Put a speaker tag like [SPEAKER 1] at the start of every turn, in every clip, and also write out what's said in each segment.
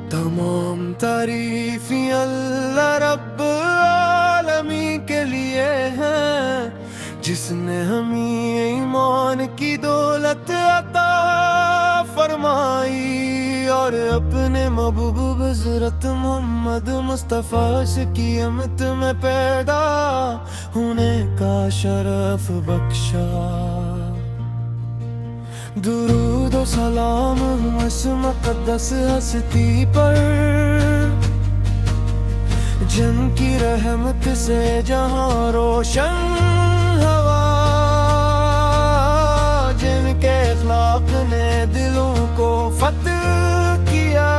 [SPEAKER 1] तमाम तारीफ़ी अल्लाह रब्ब आलमी के लिए हैं, जिसने हमें ईमान की दौलत अता फरमाई और अपने महबूब हज़रत मोहम्मद मुस्तफ़ा की अमत में पैदा होने का शरफ बख्शा। दुरूद और सलाम इस मुक़द्दस हस्ती पर, जिनकी रहमत से जहां रोशन हवा, जिनके अखलाक ने दिलों को फतह किया,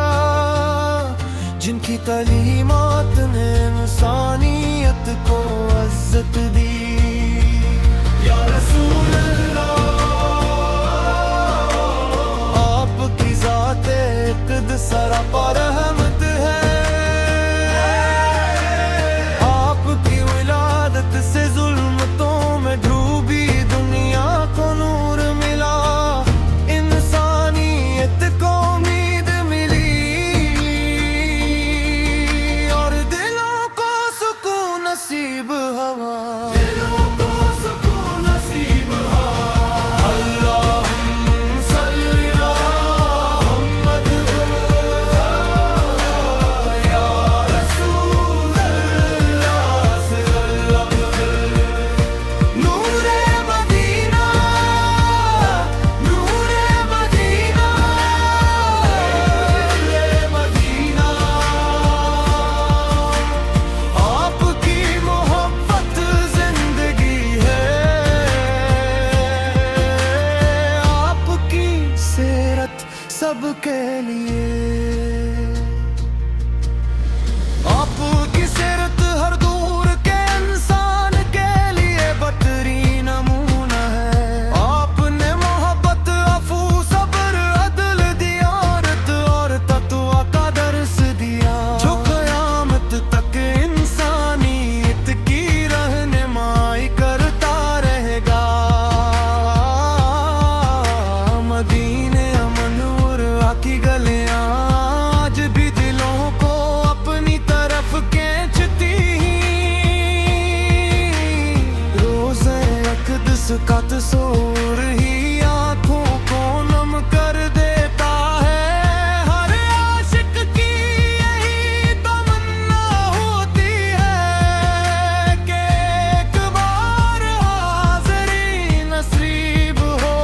[SPEAKER 1] जिनकी तालीमात ने इंसानियत को इज़्ज़त दी। या रसूल अल्लाह, आपकी ज़ात-ए इक़्तिदार सरापा रहमत है। आपकी विलादत से ज़ुल्मतों में डूबी दुनिया को नूर मिला, इंसानियत को उम्मीद मिली और दिलों को सुकून नसीब हुआ। सबके लिए आपकी सीरत हर दूर के इंसान के लिए बदतरीन नमूना है। आपने मोहब्बत, अफू, सब्र, अदल, दियारत और तक़वा का दर्स दिया, जो क़यामत तक इंसानियत की रहनुमाई करता रहेगा। मदीने की गलियां आज भी दिलों को अपनी तरफ खींचती, रोज़े अक़दस का तस्वीर ही आँखों को नम कर देता है। हर आशिक की यही तमन्ना होती है कि एक बार हाज़िरी नसीब हो।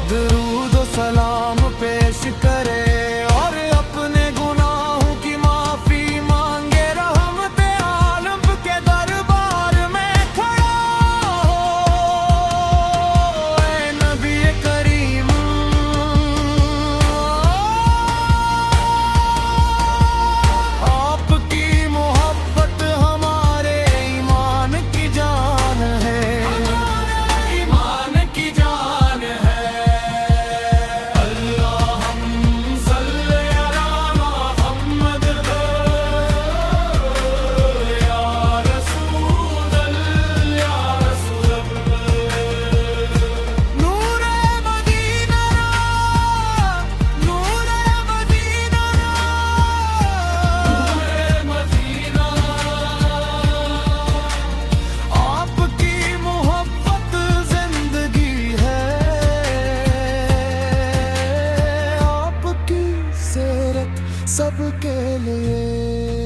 [SPEAKER 1] दुरूद और सलाम पेश करे और अपने गुनाहों की माफी मांगे, रहमत आलम के दरबार में खड़ा हो। ऐ नबी करीम, आपकी मोहब्बत हमारे ईमान की जान है, ईमान की जान है। सबके लिए